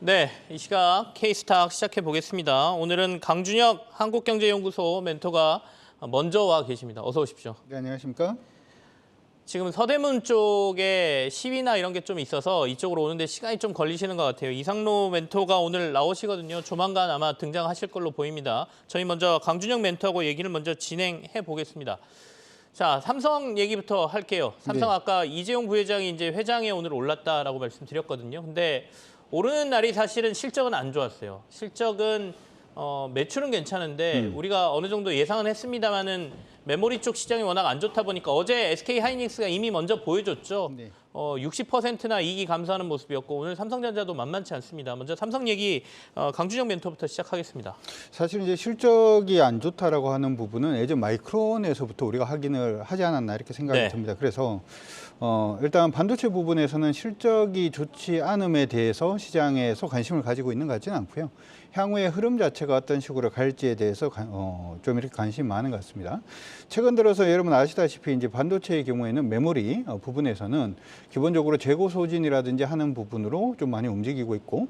네, 이 시각 K스탁 시작해 보겠습니다. 오늘은 강준혁 한국경제연구소 멘토가 먼저 와 계십니다. 어서 오십시오. 네, 안녕하십니까? 지금 서대문 쪽에 시위나 이런 게 좀 있어서 이쪽으로 오는데 시간이 좀 걸리시는 것 같아요. 이상로 멘토가 오늘 나오시거든요. 조만간 아마 등장하실 걸로 보입니다. 저희 먼저 강준혁 멘토하고 얘기를 먼저 진행해 보겠습니다. 자, 삼성 얘기부터 할게요. 삼성 네. 아까 이재용 부회장이 이제 회장에 오늘 올랐다라고 말씀드렸거든요. 근데 오르는 날이 사실은 실적은 안 좋았어요. 실적은 매출은 괜찮은데 우리가 어느 정도 예상은 했습니다만은 메모리 쪽 시장이 워낙 안 좋다 보니까 어제 SK 하이닉스가 이미 먼저 보여줬죠. 네. 60%나 이익이 감소하는 모습이었고 오늘 삼성전자도 만만치 않습니다. 먼저 삼성 얘기 강준영 멘토부터 시작하겠습니다. 사실 이제 실적이 안 좋다라고 하는 부분은 예전 마이크론에서부터 우리가 확인을 하지 않았나 이렇게 생각이 네. 듭니다. 그래서 일단 반도체 부분에서는 실적이 좋지 않음에 대해서 시장에서 관심을 가지고 있는 것 같지는 않고요. 향후의 흐름 자체가 어떤 식으로 갈지에 대해서 좀 이렇게 관심이 많은 것 같습니다. 최근 들어서 여러분 아시다시피 이제 반도체의 경우에는 메모리 부분에서는 기본적으로 재고 소진이라든지 하는 부분으로 좀 많이 움직이고 있고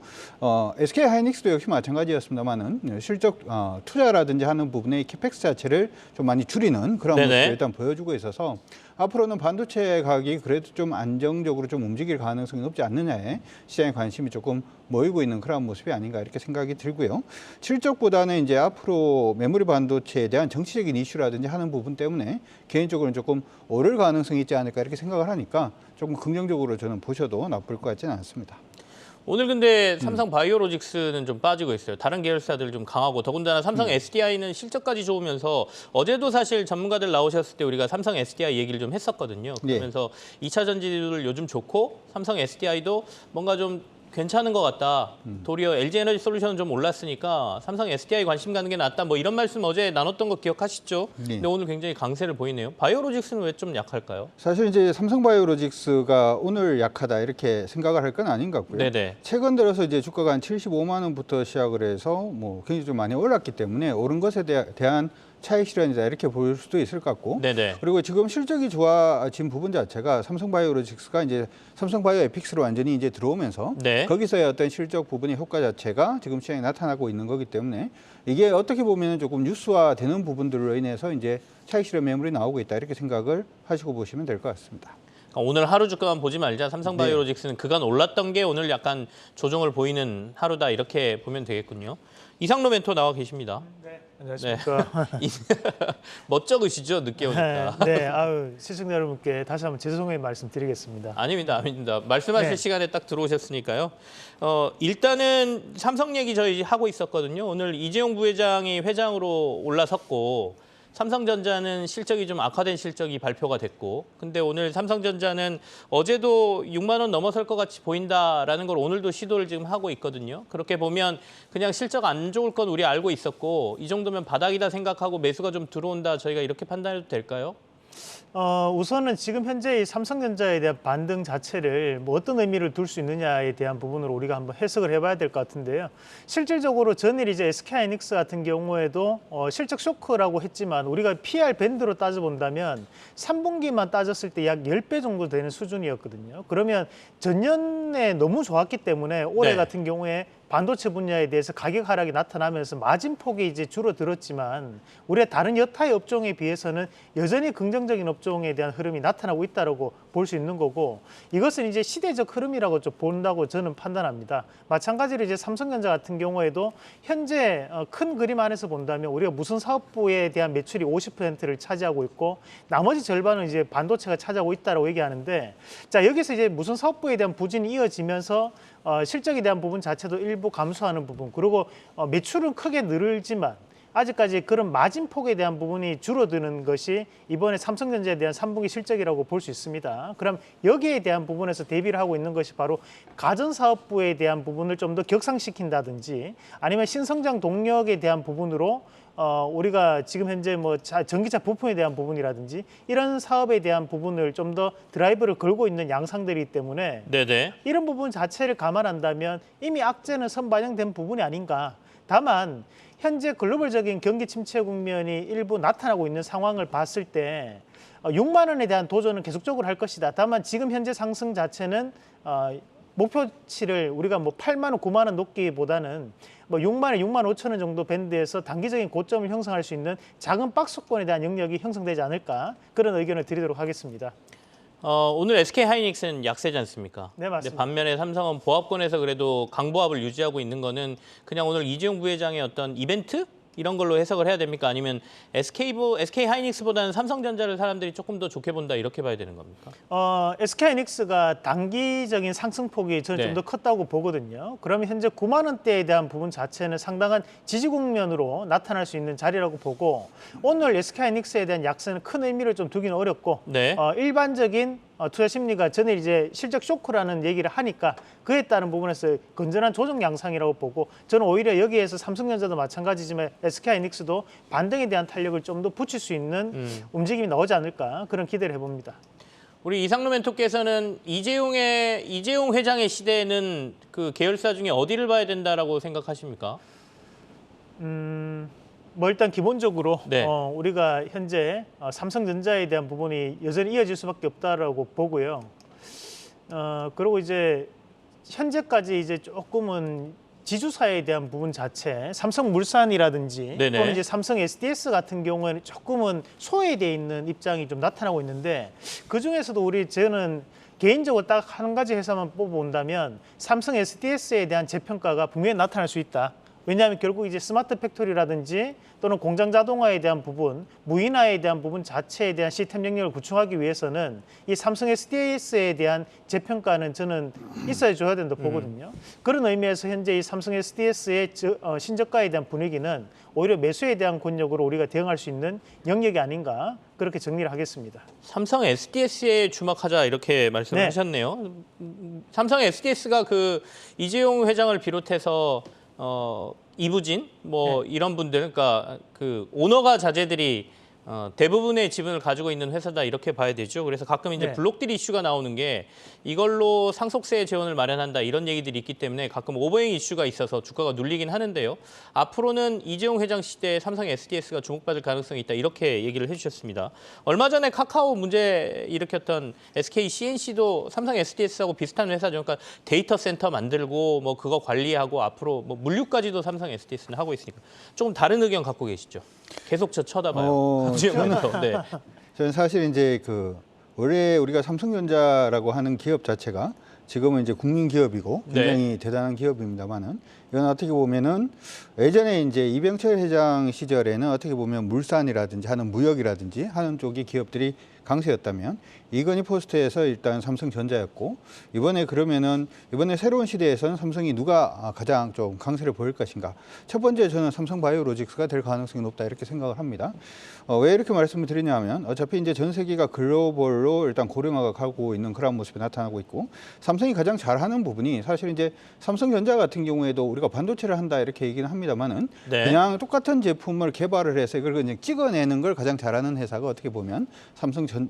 SK 하이닉스도 역시 마찬가지였습니다만은 실적 투자라든지 하는 부분의 캐펙스 자체를 좀 많이 줄이는 그런 네네. 모습을 일단 보여주고 있어서 앞으로는 반도체 가격이 그래도 좀 안정적으로 좀 움직일 가능성이 높지 않느냐에 시장의 관심이 조금 모이고 있는 그런 모습이 아닌가 이렇게 생각이 들고요. 실적보다는 이제 앞으로 메모리 반도체에 대한 정치적인 이슈라든지 하는 부분 때문에 개인적으로는 조금 오를 가능성이 있지 않을까 이렇게 생각을 하니까 조금 긍정적으로 저는 보셔도 나쁠 것 같지는 않습니다. 오늘 근데 삼성 바이오로직스는 좀 빠지고 있어요. 다른 계열사들 좀 강하고 더군다나 삼성 SDI는 실적까지 좋으면서 어제도 사실 전문가들 나오셨을 때 우리가 삼성 SDI 얘기를 좀 했었거든요. 그러면서 2차 전지들 요즘 좋고 삼성 SDI도 뭔가 좀 괜찮은 것 같다. 도리어 LG에너지 솔루션은 좀 올랐으니까 삼성 SDI 관심 가는 게 낫다. 뭐 이런 말씀 어제 나눴던 거 기억하시죠? 네. 근데 오늘 굉장히 강세를 보이네요. 바이오로직스는 왜 좀 약할까요? 사실 이제 삼성바이오로직스가 오늘 약하다 이렇게 생각을 할 건 아닌 것 같고요. 네네. 최근 들어서 이제 주가가 한 75만 원부터 시작을 해서 뭐 굉장히 좀 많이 올랐기 때문에 오른 것에 대한 차익 실현이다 이렇게 볼 수도 있을 것 같고. 네네. 그리고 지금 실적이 좋아진 부분 자체가 삼성바이오로직스가 이제 삼성바이오에픽스로 완전히 이제 들어오면서 네. 거기서의 어떤 실적 부분의 효과 자체가 지금 시장에 나타나고 있는 거기 때문에 이게 어떻게 보면 조금 뉴스화되는 부분들로 인해서 이제 차익 실현 매물이 나오고 있다 이렇게 생각을 하시고 보시면 될 것 같습니다. 오늘 하루 주가만 보지 말자. 삼성바이오로직스는 그간 올랐던 게 오늘 약간 조정을 보이는 하루다 이렇게 보면 되겠군요. 이상로 멘토 나와 계십니다. 네, 안녕하십니까. 멋쩍으시죠? 늦게 오니까. 네, 아유, 시청자 여러분께 다시 한번 죄송의 말씀드리겠습니다. 아닙니다, 아닙니다. 말씀하실 네. 시간에 딱 들어오셨으니까요. 일단은 삼성 얘기 저희 하고 있었거든요. 오늘 이재용 부회장이 회장으로 올라섰고 삼성전자는 실적이 좀 악화된 실적이 발표가 됐고 근데 오늘 삼성전자는 어제도 6만 원 넘어설 것 같이 보인다라는 걸 오늘도 시도를 지금 하고 있거든요. 그렇게 보면 그냥 실적 안 좋을 건 우리 알고 있었고 이 정도면 바닥이다 생각하고 매수가 좀 들어온다 저희가 이렇게 판단해도 될까요? 우선은 지금 현재 이 삼성전자에 대한 반등 자체를 뭐 어떤 의미를 둘 수 있느냐에 대한 부분으로 우리가 한번 해석을 해봐야 될 것 같은데요. 실질적으로 전일 이제 SK하이닉스 같은 경우에도 실적 쇼크라고 했지만 우리가 PR 밴드로 따져본다면 3분기만 따졌을 때 약 10배 정도 되는 수준이었거든요. 그러면 전년에 너무 좋았기 때문에 올해 네. 같은 경우에 반도체 분야에 대해서 가격 하락이 나타나면서 마진폭이 이제 줄어들었지만 우리가 다른 여타의 업종에 비해서는 여전히 긍정적인 업종에 대한 흐름이 나타나고 있다고 볼 수 있는 거고 이것은 이제 시대적 흐름이라고 좀 본다고 저는 판단합니다. 마찬가지로 이제 삼성전자 같은 경우에도 현재 큰 그림 안에서 본다면 우리가 무슨 사업부에 대한 매출이 50%를 차지하고 있고 나머지 절반은 이제 반도체가 차지하고 있다고 얘기하는데 자 여기서 이제 무슨 사업부에 대한 부진이 이어지면서 실적에 대한 부분 자체도 일부 감소하는 부분 그리고 매출은 크게 늘지만 아직까지 그런 마진폭에 대한 부분이 줄어드는 것이 이번에 삼성전자에 대한 3분기 실적이라고 볼 수 있습니다. 그럼 여기에 대한 부분에서 대비를 하고 있는 것이 바로 가전사업부에 대한 부분을 좀 더 격상시킨다든지 아니면 신성장 동력에 대한 부분으로 우리가 지금 현재 뭐 전기차 부품에 대한 부분이라든지 이런 사업에 대한 부분을 좀 더 드라이브를 걸고 있는 양상들이기 때문에 네네. 이런 부분 자체를 감안한다면 이미 악재는 선반영된 부분이 아닌가. 다만 현재 글로벌적인 경기 침체 국면이 일부 나타나고 있는 상황을 봤을 때 6만 원에 대한 도전은 계속적으로 할 것이다. 다만 지금 현재 상승 자체는 목표치를 우리가 뭐 8만 원, 9만 원 놓기보다는 뭐 6만 원, 6만 5천 원 정도 밴드에서 단기적인 고점을 형성할 수 있는 작은 박스권에 대한 영역이 형성되지 않을까 그런 의견을 드리도록 하겠습니다. 오늘 SK 하이닉스는 약세지 않습니까? 네, 맞습니다. 근데 반면에 삼성은 보합권에서 그래도 강보합을 유지하고 있는 거는 그냥 오늘 이재용 부회장의 어떤 이벤트? 이런 걸로 해석을 해야 됩니까? 아니면 SK 하이닉스보다는 삼성전자를 사람들이 조금 더 좋게 본다 이렇게 봐야 되는 겁니까? SK하이닉스가 단기적인 상승폭이 저는 네. 좀 더 컸다고 보거든요. 그러면 현재 9만 원대에 대한 부분 자체는 상당한 지지 국면으로 나타날 수 있는 자리라고 보고 오늘 SK하이닉스에 대한 약세는 큰 의미를 좀 두기는 어렵고 네. 일반적인 투자 심리가 전에 이제 실적 쇼크라는 얘기를 하니까 그에 따른 부분에서 건전한 조정 양상이라고 보고 저는 오히려 여기에서 삼성전자도 마찬가지지만 SK하이닉스도 반등에 대한 탄력을 좀 더 붙일 수 있는 움직임이 나오지 않을까 그런 기대를 해봅니다. 우리 이상로 멘토께서는 이재용 회장의 시대에는 그 계열사 중에 어디를 봐야 된다라고 생각하십니까? 뭐 일단 기본적으로 네. 우리가 현재 삼성전자에 대한 부분이 여전히 이어질 수밖에 없다라고 보고요. 그리고 이제 현재까지 이제 조금은 지주사에 대한 부분 자체, 삼성물산이라든지 네네. 또는 이제 삼성 SDS 같은 경우에는 조금은 소외돼 있는 입장이 좀 나타나고 있는데 그 중에서도 저는 개인적으로 딱 한 가지 회사만 뽑아본다면 삼성 SDS에 대한 재평가가 분명히 나타날 수 있다. 왜냐하면 결국 이제 스마트 팩토리라든지 또는 공장 자동화에 대한 부분, 무인화에 대한 부분 자체에 대한 시스템 영역을 구축하기 위해서는 이 삼성 SDS에 대한 재평가는 저는 있어야 줘야 된다고 보거든요. 그런 의미에서 현재 이 삼성 SDS의 신저가에 대한 분위기는 오히려 매수에 대한 권력으로 우리가 대응할 수 있는 영역이 아닌가 그렇게 정리를 하겠습니다. 삼성 SDS에 주목하자 이렇게 말씀을 네. 하셨네요. 삼성 SDS가 그 이재용 회장을 비롯해서 이부진 뭐 이런 분들 그러니까 그 오너가 자제들이 대부분의 지분을 가지고 있는 회사다 이렇게 봐야 되죠. 그래서 가끔 이제 네. 블록딜 이슈가 나오는 게 이걸로 상속세 재원을 마련한다 이런 얘기들이 있기 때문에 가끔 오버행 이슈가 있어서 주가가 눌리긴 하는데요. 앞으로는 이재용 회장 시대에 삼성 SDS가 주목받을 가능성이 있다 이렇게 얘기를 해주셨습니다. 얼마 전에 카카오 문제 일으켰던 SK CNC도 삼성 SDS하고 비슷한 회사죠. 그러니까 데이터 센터 만들고 뭐 그거 관리하고 앞으로 뭐 물류까지도 삼성 SDS는 하고 있으니까 조금 다른 의견 갖고 계시죠. 계속 저 쳐다봐요. 네. 저는 사실 이제 원래 우리가 삼성전자라고 하는 기업 자체가 지금은 이제 국민 기업이고 굉장히 대단한 기업입니다만은 이건 어떻게 보면은 예전에 이제 이병철 회장 시절에는 어떻게 보면 물산이라든지 하는 무역이라든지 하는 쪽이 기업들이 강세였다면 이건희 포스트에서 일단 삼성전자였고 이번에 새로운 시대에서는 삼성이 누가 가장 좀 강세를 보일 것인가. 첫 번째 저는 삼성바이오로직스가 될 가능성이 높다 이렇게 생각을 합니다. 왜 이렇게 말씀을 드리냐면 어차피 이제 전 세계가 글로벌로 일단 고령화가 가고 있는 그런 모습이 나타나고 있고 삼성이 가장 잘하는 부분이 사실 이제 삼성전자 같은 경우에도 우리가 반도체를 한다 이렇게 얘기는 합니다만은 그냥 똑같은 제품을 개발을 해서 이걸 그냥 찍어내는 걸 가장 잘하는 회사가 어떻게 보면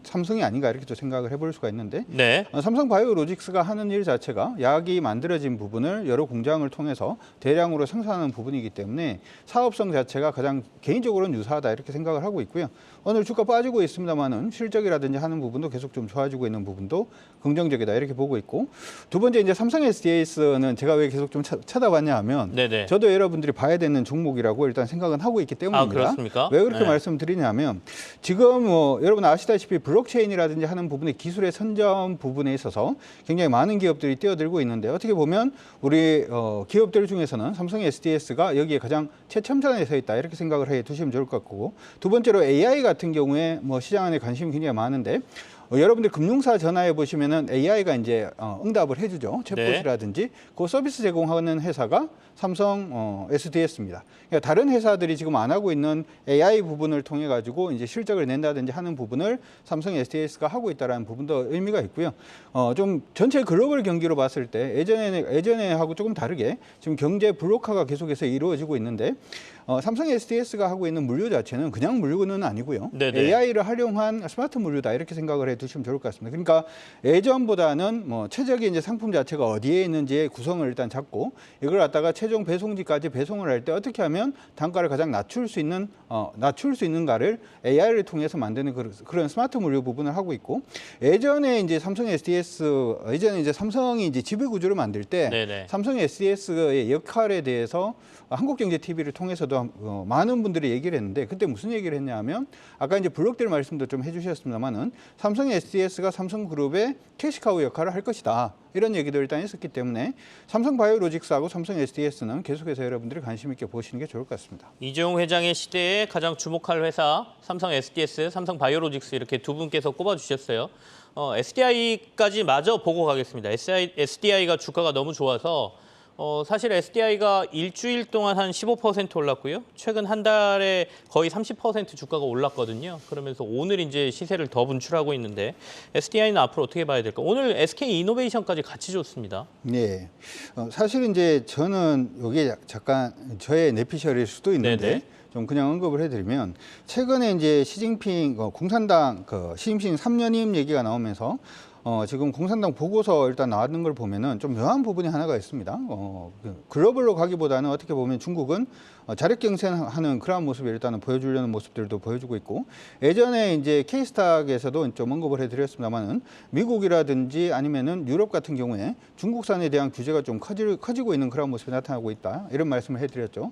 삼성이 아닌가 이렇게 또 생각을 해볼 수가 있는데 삼성바이오로직스가 하는 일 자체가 약이 만들어진 부분을 여러 공장을 통해서 대량으로 생산하는 부분이기 때문에 사업성 자체가 가장 개인적으로는 유사하다 이렇게 생각을 하고 있고요. 오늘 주가 빠지고 있습니다만은 실적이라든지 하는 부분도 계속 좀 좋아지고 있는 부분도 긍정적이다 이렇게 보고 있고 두 번째 이제 삼성 SDS는 제가 왜 계속 좀 찾아봤냐 하면 저도 여러분들이 봐야 되는 종목이라고 일단 생각은 하고 있기 때문입니다. 그렇습니까? 왜 그렇게 말씀드리냐면 지금 여러분 아시다시피 블록체인이라든지 하는 부분의 기술의 선점 부분에 있어서 굉장히 많은 기업들이 뛰어들고 있는데 어떻게 보면 우리 기업들 중에서는 삼성 SDS가 여기에 가장 최첨단에 서 있다 이렇게 생각을 해 두시면 좋을 것 같고 두 번째로 AI 같은 경우에 시장 안에 관심이 굉장히 많은데 여러분들 금융사 전화해 보시면은 AI가 이제 응답을 해주죠. 챗봇이라든지 그 서비스 제공하는 회사가 삼성 SDS입니다. 그러니까 다른 회사들이 지금 안 하고 있는 AI 부분을 통해 가지고 이제 실적을 낸다든지 하는 부분을 삼성 SDS가 하고 있다라는 부분도 의미가 있고요. 좀 전체 글로벌 경기로 봤을 때 예전에 하고 조금 다르게 지금 경제 블록화가 계속해서 이루어지고 있는데 삼성 SDS가 하고 있는 물류 자체는 그냥 물류는 아니고요. AI를 활용한 스마트 물류다 이렇게 생각을 해 두시면 좋을 것 같습니다. 그러니까 예전보다는 뭐 최적의 이제 상품 자체가 어디에 있는지의 구성을 일단 잡고 이걸 갖다가 최종 배송지까지 배송을 할 때 어떻게 하면 단가를 가장 낮출 수 있는가를 AI를 통해서 만드는 그런 스마트 물류 부분을 하고 있고 예전에 이제 삼성 SDS 예전에 이제 삼성이 이제 지배 구조를 만들 때 네네. 삼성 SDS의 역할에 대해서 한국경제TV를 통해서도 많은 분들이 얘기를 했는데 그때 무슨 얘기를 했냐면 아까 이제 블록들 말씀도 좀 해주셨습니다만은 삼성 SDS가 삼성그룹의 캐시카우 역할을 할 것이다. 이런 얘기도 일단 했었기 때문에 삼성바이오로직스하고 삼성 SDS는 계속해서 여러분들이 관심 있게 보시는 게 좋을 것 같습니다. 이재용 회장의 시대에 가장 주목할 회사 삼성 SDS, 삼성 바이오로직스 이렇게 두 분께서 꼽아주셨어요. SDI까지 마저 보고 가겠습니다. SDI가 주가가 너무 좋아서 사실 SDI가 일주일 동안 한 15% 올랐고요. 최근 한 달에 거의 30% 주가가 올랐거든요. 그러면서 오늘 이제 시세를 더 분출하고 있는데 SDI는 앞으로 어떻게 봐야 될까? 오늘 SK 이노베이션까지 같이 줬습니다. 네, 사실 이제 저는 이게 잠깐 저의 내피셜일 수도 있는데 네네. 좀 그냥 언급을 해드리면 최근에 이제 시진핑 공산당 시진핑 3년임 얘기가 나오면서 지금 공산당 보고서 일단 나왔는 걸 보면은 좀 묘한 부분이 하나가 있습니다. 글로벌로 가기보다는 어떻게 보면 중국은 자력 경쟁하는 그러한 모습을 일단은 보여주려는 모습들도 보여주고 있고 예전에 이제 K스탁에서도 좀 언급을 해드렸습니다만은 미국이라든지 아니면은 유럽 같은 경우에 중국산에 대한 규제가 좀 커지고 있는 그런 모습이 나타나고 있다 이런 말씀을 해드렸죠.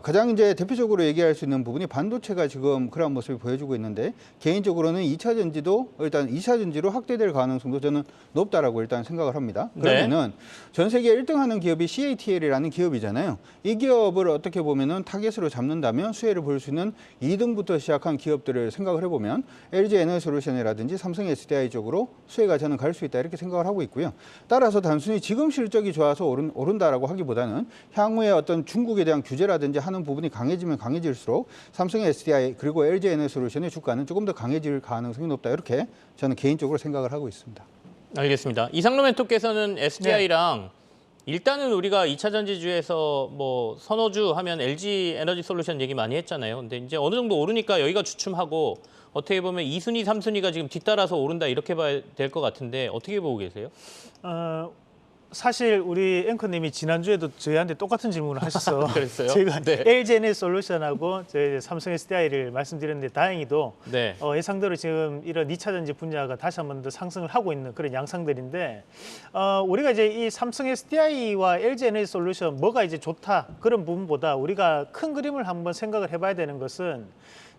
가장 이제 대표적으로 얘기할 수 있는 부분이 반도체가 지금 그런 모습을 보여주고 있는데 개인적으로는 2차 전지도 일단 2차 전지로 확대될 가능성도 저는 높다라고 일단 생각을 합니다. 그러면은 전 세계 1등하는 기업이 CATL이라는 기업이잖아요. 이 기업을 어떻게 보면은 타겟으로 잡는다면 수혜를 볼 수 있는 2등부터 시작한 기업들을 생각을 해보면 LG 에너지솔루션이라든지 삼성 SDI 쪽으로 수혜가 저는 갈 수 있다 이렇게 생각을 하고 있고요. 따라서 단순히 지금 실적이 좋아서 오른다라고 하기보다는 향후에 어떤 중국에 대한 규제라든지 하는 부분이 강해지면 강해질수록 삼성 SDI 그리고 LG 에너지솔루션의 주가는 조금 더 강해질 가능성이 높다 이렇게 저는 개인적으로 생각을 하고 있습니다. 알겠습니다. 이상로 멘토께서는 SDI랑 일단은 우리가 2차 전지주에서 뭐 선호주 하면 LG 에너지 솔루션 얘기 많이 했잖아요. 근데 이제 어느 정도 오르니까 여기가 주춤하고 어떻게 보면 2순위, 3순위가 지금 뒤따라서 오른다 이렇게 봐야 될 것 같은데 어떻게 보고 계세요? 사실 우리 앵커님이 지난주에도 저희한테 똑같은 질문을 하셔서 그랬어요? 저희가 네. LG 에너지 솔루션하고 저희 삼성 SDI를 말씀드렸는데 다행히도 네. 예상대로 지금 이런 2차 전지 분야가 다시 한 번 더 상승을 하고 있는 그런 양상들인데 우리가 이제 이 삼성 SDI와 LG 에너지 솔루션 뭐가 이제 좋다 그런 부분보다 우리가 큰 그림을 한번 생각을 해봐야 되는 것은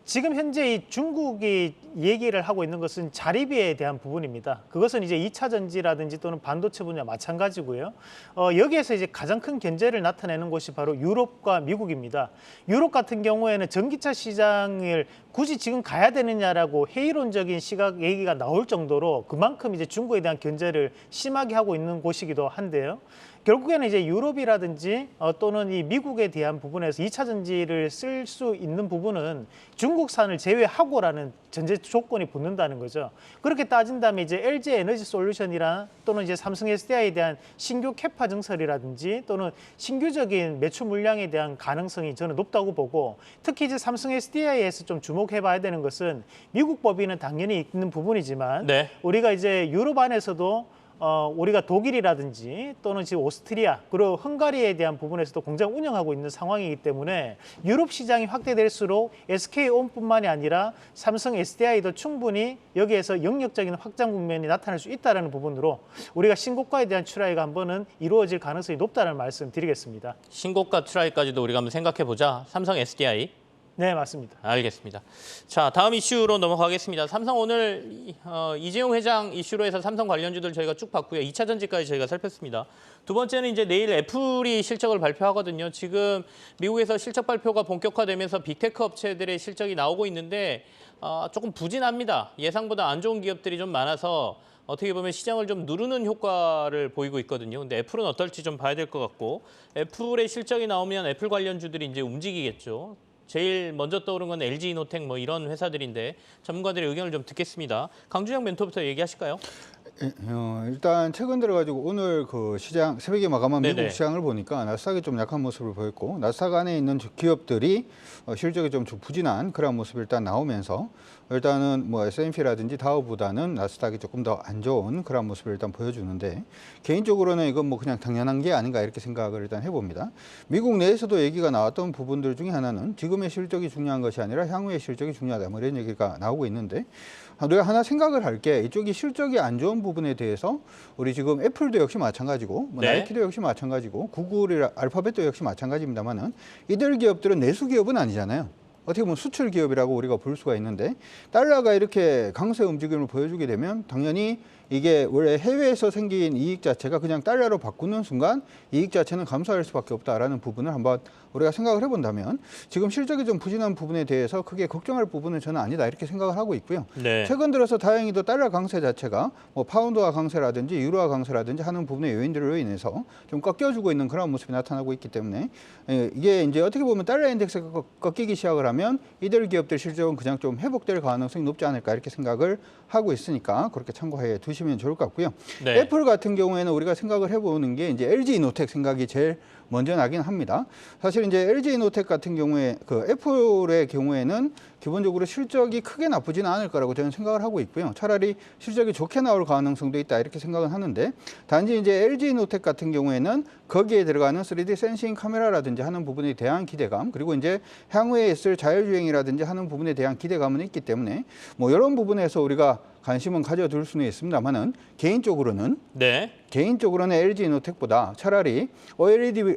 지금 현재 이 중국이 얘기를 하고 있는 것은 자립에 대한 부분입니다. 그것은 이제 2차 전지라든지 또는 반도체 분야 마찬가지고요. 여기에서 이제 가장 큰 견제를 나타내는 곳이 바로 유럽과 미국입니다. 유럽 같은 경우에는 전기차 시장을 굳이 지금 가야 되느냐라고 회의론적인 시각 얘기가 나올 정도로 그만큼 이제 중국에 대한 견제를 심하게 하고 있는 곳이기도 한데요. 결국에는 이제 유럽이라든지 또는 이 미국에 대한 부분에서 2차 전지를 쓸 수 있는 부분은 중국산을 제외하고라는 전제 조건이 붙는다는 거죠. 그렇게 따진다면 이제 LG 에너지 솔루션이나 또는 이제 삼성 SDI에 대한 신규 캐파 증설이라든지 또는 신규적인 매출 물량에 대한 가능성이 저는 높다고 보고 특히 이제 삼성 SDI에서 좀 주목해봐야 되는 것은 미국 법인은 당연히 있는 부분이지만 우리가 이제 유럽 안에서도 우리가 독일이라든지 또는 지금 오스트리아 그리고 헝가리에 대한 부분에서도 공장 운영하고 있는 상황이기 때문에 유럽 시장이 확대될수록 SK온뿐만이 아니라 삼성 SDI도 충분히 여기에서 영역적인 확장 국면이 나타날 수 있다는 부분으로 우리가 신고가에 대한 출하가 한 번은 이루어질 가능성이 높다는 말씀 드리겠습니다. 신고가 트라이까지도 우리가 한번 생각해보자. 삼성 SDI. 네, 맞습니다. 알겠습니다. 자, 다음 이슈로 넘어가겠습니다. 삼성 오늘 이재용 회장 이슈로 해서 삼성 관련주들 저희가 쭉 봤고요. 2차 전지까지 저희가 살폈습니다. 두 번째는 이제 내일 애플이 실적을 발표하거든요. 지금 미국에서 실적 발표가 본격화되면서 빅테크 업체들의 실적이 나오고 있는데 조금 부진합니다. 예상보다 안 좋은 기업들이 좀 많아서 어떻게 보면 시장을 좀 누르는 효과를 보이고 있거든요. 근데 애플은 어떨지 좀 봐야 될 것 같고 애플의 실적이 나오면 애플 관련주들이 이제 움직이겠죠. 제일 먼저 떠오른 건 LG이노텍 뭐 이런 회사들인데 전문가들의 의견을 좀 듣겠습니다. 강준영 멘토부터 얘기하실까요? 일단 최근 들어가지고 오늘 그 시장 새벽에 마감한 미국 네네. 시장을 보니까 나스닥이 좀 약한 모습을 보였고 나스닥 안에 있는 기업들이 실적이 좀 부진한 그런 모습이 일단 나오면서 일단은 뭐 S&P라든지 다우보다는 나스닥이 조금 더 안 좋은 그런 모습을 일단 보여주는데 개인적으로는 이건 뭐 그냥 당연한 게 아닌가 이렇게 생각을 일단 해봅니다. 미국 내에서도 얘기가 나왔던 부분들 중에 하나는 지금의 실적이 중요한 것이 아니라 향후의 실적이 중요하다 뭐 이런 얘기가 나오고 있는데 내가 하나 생각을 할 게 이쪽이 실적이 안 좋은 부분에 대해서 우리 지금 애플도 역시 마찬가지고 뭐 네. 나이키도 역시 마찬가지고 구글이나 알파벳도 역시 마찬가지입니다만은 이들 기업들은 내수 기업은 아니잖아요. 어떻게 보면 수출 기업이라고 우리가 볼 수가 있는데 달러가 이렇게 강세 움직임을 보여주게 되면 당연히 이게 원래 해외에서 생긴 이익 자체가 그냥 달러로 바꾸는 순간 이익 자체는 감소할 수밖에 없다라는 부분을 한번 우리가 생각을 해본다면 지금 실적이 좀 부진한 부분에 대해서 크게 걱정할 부분은 저는 아니다 이렇게 생각을 하고 있고요. 네. 최근 들어서 다행히도 달러 강세 자체가 뭐 파운드화 강세라든지 유로화 강세라든지 하는 부분의 요인들로 인해서 좀 꺾여주고 있는 그런 모습이 나타나고 있기 때문에 이게 이제 어떻게 보면 달러 인덱스가 꺾이기 시작을 하면 이들 기업들 실적은 그냥 좀 회복될 가능성이 높지 않을까 이렇게 생각을 하고 있으니까 그렇게 참고해 두시면 좋을 것 같고요. 네. 애플 같은 경우에는 우리가 생각을 해보는 게 이제 LG이노텍 생각이 제일 먼저 나긴 합니다. 사실 이제 LG이노텍 같은 경우에 그 애플의 경우에는 기본적으로 실적이 크게 나쁘지는 않을 거라고 저는 생각을 하고 있고요. 차라리 실적이 좋게 나올 가능성도 있다 이렇게 생각은 하는데 단지 이제 LG이노텍 같은 경우에는 거기에 들어가는 3D 센싱 카메라라든지 하는 부분에 대한 기대감 그리고 이제 향후에 있을 자율주행이라든지 하는 부분에 대한 기대감은 있기 때문에 뭐 이런 부분에서 우리가 관심은 가져둘 수는 있습니다만은 개인적으로는 LG이노텍보다 차라리 OLED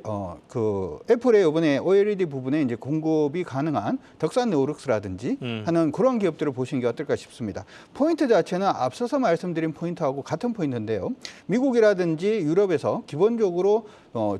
애플의 이번에 OLED 부분에 이제 공급이 가능한 덕산 네오룩스라든지 하는 그런 기업들을 보시는 게 어떨까 싶습니다. 포인트 자체는 앞서서 말씀드린 포인트하고 같은 포인트인데요. 미국이라든지 유럽에서 기본적으로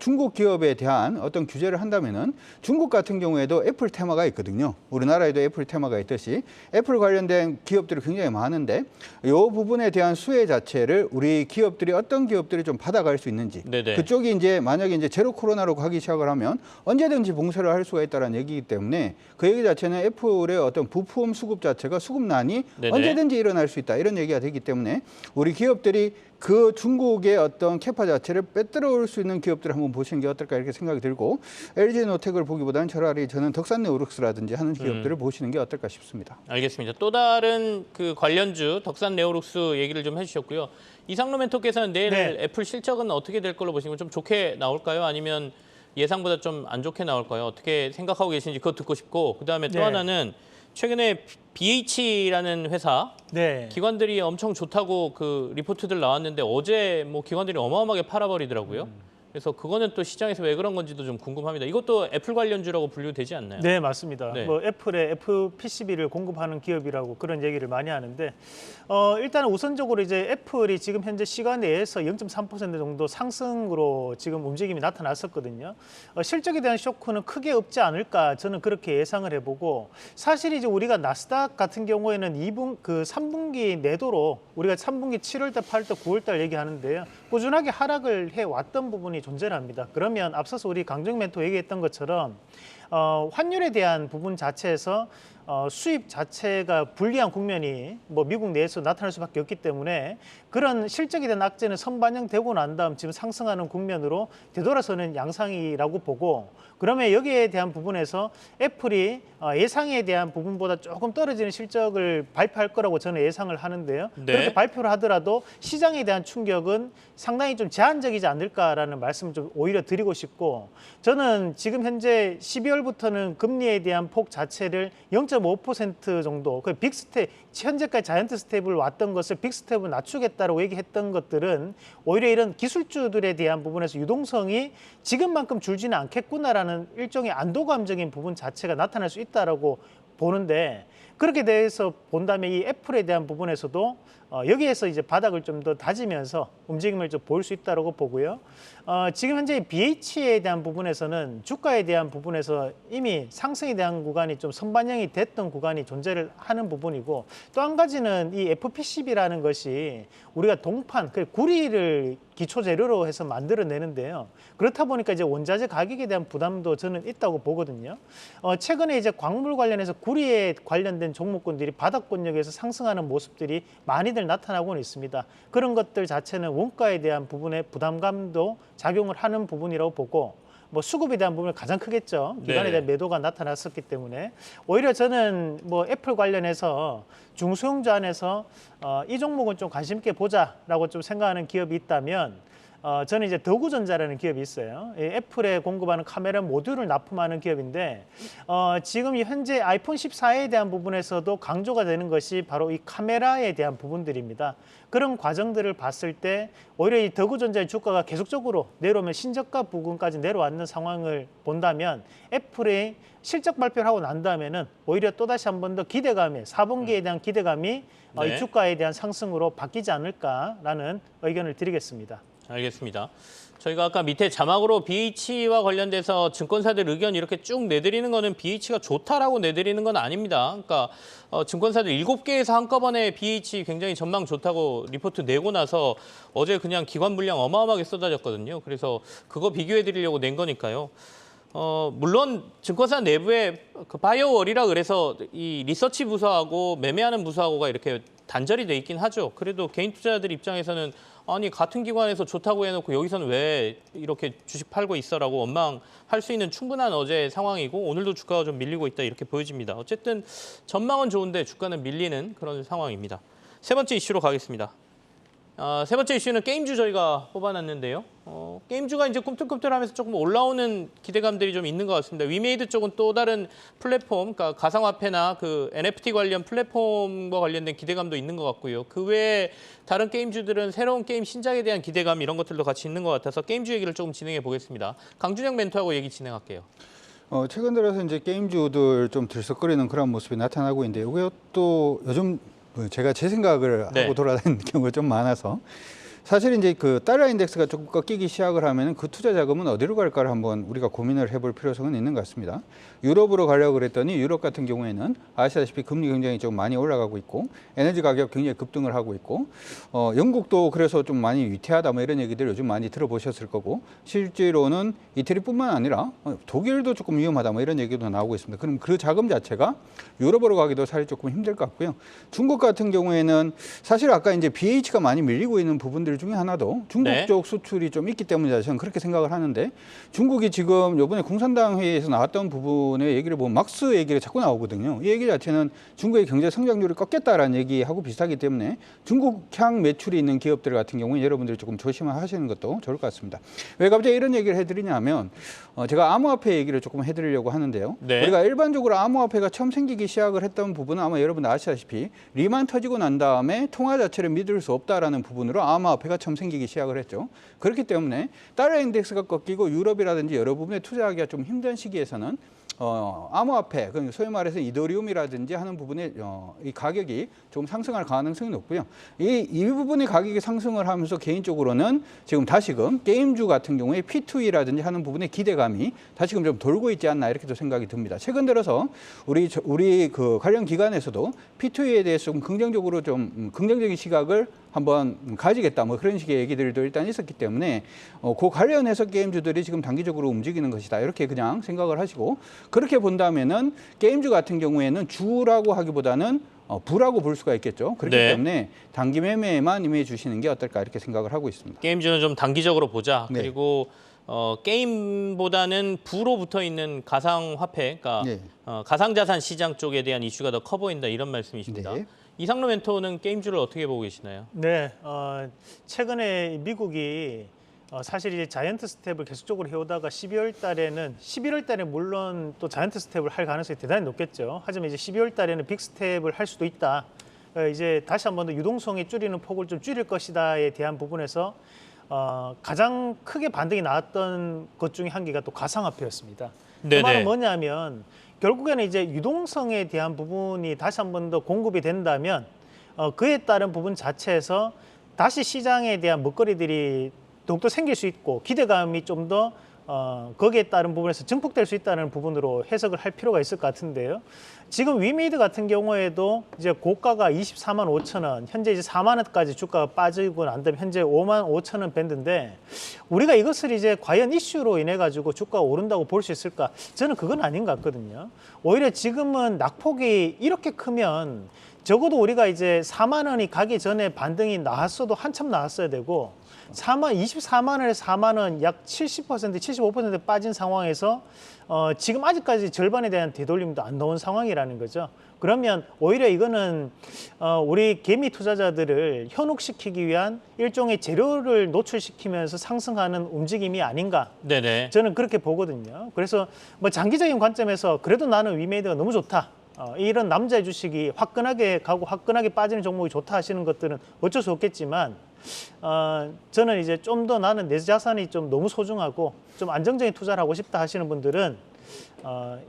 중국 기업에 대한 어떤 규제를 한다면은 중국 같은 경우에도 애플 테마가 있거든요. 우리나라에도 애플 테마가 있듯이 애플 관련된 기업들이 굉장히 많은데 이 부분에 대한 수혜 자체를 우리 기업들이 어떤 기업들이 좀 받아갈 수 있는지 네네. 그쪽이 이제 만약에 이제 제로 코로나로 가기 시작을 하면 언제든지 봉쇄를 할 수가 있다는 얘기이기 때문에 그 얘기 자체는 애플의 어떤 부품 수급 자체가 수급난이 네네. 언제든지 일어날 수 있다 이런 얘기가 되기 때문에 우리 기업들이 그 중국의 어떤 캐파 자체를 빼들어올 수 있는 기업들을 한번 보시는 게 어떨까 이렇게 생각이 들고 LG노텍을 보기보다는 차라리 저는 덕산네오룩스라든지 하는 기업들을 보시는 게 어떨까 싶습니다. 알겠습니다. 또 다른 그 관련주 덕산 네오룩스 얘기를 좀 해주셨고요. 이상로 멘토께서는 내일 네. 애플 실적은 어떻게 될 걸로 보시는 거 좀 좋게 나올까요? 아니면 예상보다 좀 안 좋게 나올까요? 어떻게 생각하고 계신지 그거 듣고 싶고 그다음에 또 네. 하나는 최근에 BH라는 회사 네. 기관들이 엄청 좋다고 그 리포트들 나왔는데 어제 뭐 기관들이 어마어마하게 팔아버리더라고요. 그래서 그거는 또 시장에서 왜 그런 건지도 좀 궁금합니다. 이것도 애플 관련주라고 분류되지 않나요? 네, 맞습니다. 네. 뭐 애플의 FPCB를 공급하는 기업이라고 그런 얘기를 많이 하는데 일단 우선적으로 이제 애플이 지금 현재 시간 내에서 0.3% 정도 상승으로 지금 움직임이 나타났었거든요. 실적에 대한 쇼크는 크게 없지 않을까 저는 그렇게 예상을 해보고 사실 이제 우리가 나스닥 같은 경우에는 3분기 내도로 우리가 3분기 7월달, 8월달, 9월달 얘기하는데요. 꾸준하게 하락을 해왔던 부분이 존재를 합니다. 그러면 앞서서 우리 강정 멘토 얘기했던 것처럼 환율에 대한 부분 자체에서 수입 자체가 불리한 국면이 뭐 미국 내에서 나타날 수밖에 없기 때문에 그런 실적에 대한 악재는 선반영되고 난 다음 지금 상승하는 국면으로 되돌아서는 양상이라고 보고 그러면 여기에 대한 부분에서 애플이 예상에 대한 부분보다 조금 떨어지는 실적을 발표할 거라고 저는 예상을 하는데요. 네. 그렇게 발표를 하더라도 시장에 대한 충격은 상당히 좀 제한적이지 않을까라는 말씀을 좀 오히려 드리고 싶고 저는 지금 현재 12월부터는 금리에 대한 폭 자체를 0.5% 정도 그 빅스텝 현재까지 자이언트 스텝을 왔던 것을 빅스텝을 낮추겠다라고 얘기했던 것들은 오히려 이런 기술주들에 대한 부분에서 유동성이 지금만큼 줄지는 않겠구나라는 일종의 안도감적인 부분 자체가 나타날 수 있다라고 보는데 그렇게 대해서 본다면 이 애플에 대한 부분에서도 여기에서 이제 바닥을 좀 더 다지면서 움직임을 좀 보일 수 있다고 보고요. 지금 현재 BH에 대한 부분에서는 주가에 대한 부분에서 이미 상승에 대한 구간이 좀 선반영이 됐던 구간이 존재를 하는 부분이고 또 한 가지는 이 FPCB라는 것이 우리가 동판, 그 구리를 기초 재료로 해서 만들어내는데요. 그렇다 보니까 이제 원자재 가격에 대한 부담도 저는 있다고 보거든요. 최근에 이제 광물 관련해서 구리에 관련된 종목군들이 바닥권역에서 상승하는 모습들이 많이들 나타나고는 있습니다. 그런 것들 자체는 원가에 대한 부분에 부담감도 작용을 하는 부분이라고 보고 뭐 수급에 대한 부분이 가장 크겠죠. 기관에 네. 대한 매도가 나타났었기 때문에 오히려 저는 뭐 애플 관련해서 중소형주 안에서 이 종목은 좀 관심 있게 보자라고 좀 생각하는 기업이 있다면 저는 이제 더구전자라는 기업이 있어요. 이 애플에 공급하는 카메라 모듈을 납품하는 기업인데 지금 현재 아이폰 14에 대한 부분에서도 강조가 되는 것이 바로 이 카메라에 대한 부분들입니다. 그런 과정들을 봤을 때 오히려 이 더구전자의 주가가 계속적으로 내려오면 신저가 부근까지 내려왔는 상황을 본다면 애플의 실적 발표를 하고 난 다음에는 오히려 또다시 한 번 더 기대감에 4분기에 대한 기대감이 네. 이 주가에 대한 상승으로 바뀌지 않을까라는 의견을 드리겠습니다. 알겠습니다. 저희가 아까 밑에 자막으로 BH와 관련돼서 증권사들 의견 이렇게 쭉 내드리는 거는 BH가 좋다라고 내드리는 건 아닙니다. 그러니까 증권사들 7개에서 한꺼번에 BH 굉장히 전망 좋다고 리포트 내고 나서 어제 그냥 기관 물량 어마어마하게 쏟아졌거든요. 그래서 그거 비교해 드리려고 낸 거니까요. 물론 증권사 내부에 그 바이오월이라 그래서 이 리서치 부서하고 매매하는 부서하고가 이렇게 단절이 돼 있긴 하죠. 그래도 개인 투자자들 입장에서는 아니 같은 기관에서 좋다고 해놓고 여기서는 왜 이렇게 주식 팔고 있어라고 원망할 수 있는 충분한 어제 상황이고 오늘도 주가가 좀 밀리고 있다 이렇게 보여집니다. 어쨌든 전망은 좋은데 주가는 밀리는 그런 상황입니다. 세 번째 이슈로 가겠습니다. 세 번째 이슈는 게임주 저희가 뽑아놨는데요. 게임주가 이제 꿈틀꿈틀하면서 조금 올라오는 기대감들이 좀 있는 것 같습니다. 위메이드 쪽은 또 다른 플랫폼, 그러니까 가상화폐나 그 NFT 관련 플랫폼과 관련된 기대감도 있는 것 같고요. 그 외에 다른 게임주들은 새로운 게임 신작에 대한 기대감 이런 것들도 같이 있는 것 같아서 게임주 얘기를 조금 진행해 보겠습니다. 강준영 멘토하고 얘기 진행할게요. 최근 들어서 이제 게임주들 좀 들썩거리는 그런 모습이 나타나고 있는데 이것도 요즘 제가 제 생각을 네. 하고 돌아다니는 경우가 좀 많아서 사실 이제 그 달러 인덱스가 조금 꺾이기 시작을 하면 그 투자 자금은 어디로 갈까를 한번 우리가 고민을 해볼 필요성은 있는 것 같습니다. 유럽으로 가려고 그랬더니 유럽 같은 경우에는 아시다시피 금리 굉장히 좀 많이 올라가고 있고 에너지 가격 굉장히 급등을 하고 있고 영국도 그래서 좀 많이 위태하다 뭐 이런 얘기들 요즘 많이 들어보셨을 거고 실제로는 이태리뿐만 아니라 독일도 조금 위험하다 뭐 이런 얘기도 나오고 있습니다. 그럼 그 자금 자체가 유럽으로 가기도 사실 조금 힘들 것 같고요. 중국 같은 경우에는 사실 아까 이제 BH가 많이 밀리고 있는 부분들 중에 하나도 중국 네. 쪽 수출이 좀 있기 때문이다 저는 그렇게 생각을 하는데 중국이 지금 이번에 공산당 회의에서 나왔던 부분의 얘기를 보면 막스 얘기가 자꾸 나오거든요. 이 얘기 자체는 중국의 경제 성장률이 꺾였다라는 얘기하고 비슷하기 때문에 중국향 매출이 있는 기업들 같은 경우는 여러분들이 조금 조심하시는 것도 좋을 것 같습니다. 왜 갑자기 이런 얘기를 해드리냐면 제가 암호화폐 얘기를 조금 해드리려고 하는데요. 네. 우리가 일반적으로 암호화폐가 처음 생기기 시작을 했던 부분은 아마 여러분 아시다시피 리만 터지고 난 다음에 통화 자체를 믿을 수 없다라는 부분으로 암호화폐가 처음 생기기 시작을 했죠. 그렇기 때문에 달러 인덱스가 꺾이고 유럽이라든지 여러 부분에 투자하기가 좀 힘든 시기에서는 암호화폐, 소위 말해서 이더리움이라든지 하는 부분에 이 가격이 좀 상승할 가능성이 높고요. 이 부분의 가격이 상승을 하면서 개인적으로는 지금 다시금 게임주 같은 경우에 P2E라든지 하는 부분에 기대감이 다시금 좀 돌고 있지 않나 이렇게도 생각이 듭니다. 최근 들어서 우리 그 관련 기관에서도 P2E에 대해서 좀 긍정적으로 좀 긍정적인 시각을 한번 가지겠다 뭐 그런 식의 얘기들도 일단 있었기 때문에 그 관련해서 게임주들이 지금 단기적으로 움직이는 것이다 이렇게 그냥 생각을 하시고 그렇게 본다면은 게임주 같은 경우에는 주라고 하기보다는 부라고 볼 수가 있겠죠. 그렇기 네. 때문에 단기 매매에만 임해 주시는 게 어떨까 이렇게 생각을 하고 있습니다. 게임주는 좀 단기적으로 보자. 네. 그리고 게임보다는 부로 붙어 있는 가상화폐, 그러니까 네. 가상자산 시장 쪽에 대한 이슈가 더 커 보인다 이런 말씀이십니다. 네. 이상로 멘토는 게임주를 어떻게 보고 계시나요? 네, 최근에 미국이 사실 이제 자이언트 스텝을 계속적으로 해오다가 11월 달에 물론 또 자이언트 스텝을 할 가능성이 대단히 높겠죠. 하지만 이제 12월 달에는 빅 스텝을 할 수도 있다. 이제 다시 한 번 더 유동성이 줄이는 폭을 좀 줄일 것이다에 대한 부분에서 가장 크게 반등이 나왔던 것 중에 한 개가 또 가상화폐였습니다. 그 네네. 말은 뭐냐면 결국에는 이제 유동성에 대한 부분이 다시 한 번 더 공급이 된다면 그에 따른 부분 자체에서 다시 시장에 대한 먹거리들이 더욱더 생길 수 있고 기대감이 좀 더 거기에 따른 부분에서 증폭될 수 있다는 부분으로 해석을 할 필요가 있을 것 같은데요. 지금 위메이드 같은 경우에도 이제 고가가 24만 5천 원, 현재 이제 4만 원까지 주가가 빠지고 난 다음에 현재 5만 5천 원 밴드인데 우리가 이것을 이제 과연 이슈로 인해 가지고 주가가 오른다고 볼 수 있을까? 저는 그건 아닌 것 같거든요. 오히려 지금은 낙폭이 이렇게 크면 적어도 우리가 이제 4만 원이 가기 전에 반등이 나왔어도 한참 나왔어야 되고 24만 원에서 4만 원 약 70%, 75% 빠진 상황에서 지금 아직까지 절반에 대한 되돌림도 안 나온 상황이라는 거죠. 그러면 오히려 이거는 우리 개미 투자자들을 현혹시키기 위한 일종의 재료를 노출시키면서 상승하는 움직임이 아닌가. 네네. 저는 그렇게 보거든요. 그래서 뭐 장기적인 관점에서 그래도 나는 위메이드가 너무 좋다. 이런 남자의 주식이 화끈하게 가고 화끈하게 빠지는 종목이 좋다 하시는 것들은 어쩔 수 없겠지만 저는 이제 좀 더 나는 내 자산이 좀 너무 소중하고 좀 안정적인 투자를 하고 싶다 하시는 분들은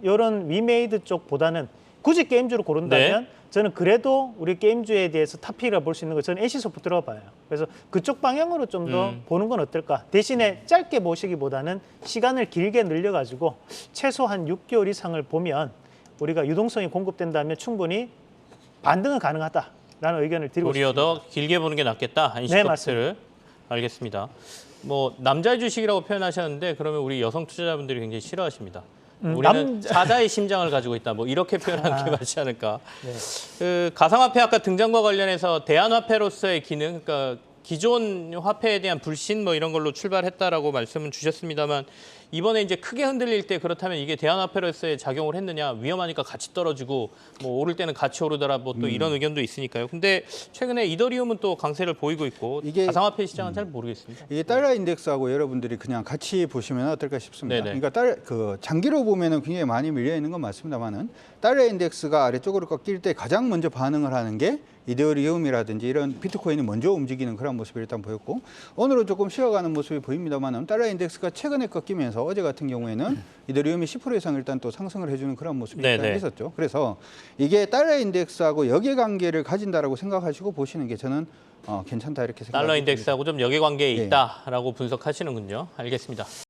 이런 위메이드 쪽보다는 굳이 게임주로 고른다면 네. 저는 그래도 우리 게임주에 대해서 탑픽이라 볼 수 있는 거 저는 NC소프트라고 봐요. 그래서 그쪽 방향으로 좀 더 보는 건 어떨까. 대신에 짧게 보시기보다는 시간을 길게 늘려가지고 최소한 6개월 이상을 보면 우리가 유동성이 공급된다면 충분히 반등은 가능하다라는 의견을 드리고 오히려 싶습니다. 더 길게 보는 게 낫겠다. 네, NC소프트를. 알겠습니다. 뭐 남자의 주식이라고 표현하셨는데 그러면 우리 여성 투자자분들이 굉장히 싫어하십니다. 우리는 사자의 심장을 가지고 있다. 뭐 이렇게 표현하는 게 맞지 않을까. 네. 그 가상화폐 아까 등장과 관련해서 대안화폐로서의 기능, 그러니까 기존 화폐에 대한 불신 뭐 이런 걸로 출발했다라고 말씀은 주셨습니다만 이번에 이제 크게 흔들릴 때 그렇다면 이게 대안화폐로서의 작용을 했느냐, 위험하니까 같이 떨어지고 뭐 오를 때는 같이 오르더라 뭐 또 이런 의견도 있으니까요. 근데 최근에 이더리움은 또 강세를 보이고 있고 이게- 가상화폐 시장은 잘 모르겠습니다. 이게 달러 인덱스하고 여러분들이 그냥 같이 보시면 어떨까 싶습니다. 네네. 그러니까 그 장기로 보면은 굉장히 많이 밀려 있는 건 맞습니다만은 달러 인덱스가 아래쪽으로 꺾일 때 가장 먼저 반응을 하는 게 이더리움이라든지 이런 비트코인이 먼저 움직이는 그런 모습을 일단 보였고 오늘은 조금 쉬어가는 모습이 보입니다만은 달러 인덱스가 최근에 꺾이면서 어제 같은 경우에는 이더리움이 10% 이상 일단 또 상승을 해주는 그런 모습이 일단 네네. 있었죠. 그래서 이게 달러 인덱스하고 역외관계를 가진다라고 생각하시고 보시는 게 저는 괜찮다 이렇게 생각합니다. 달러 인덱스하고 좀 역의 관계에 예. 있다라고 분석하시는군요. 알겠습니다.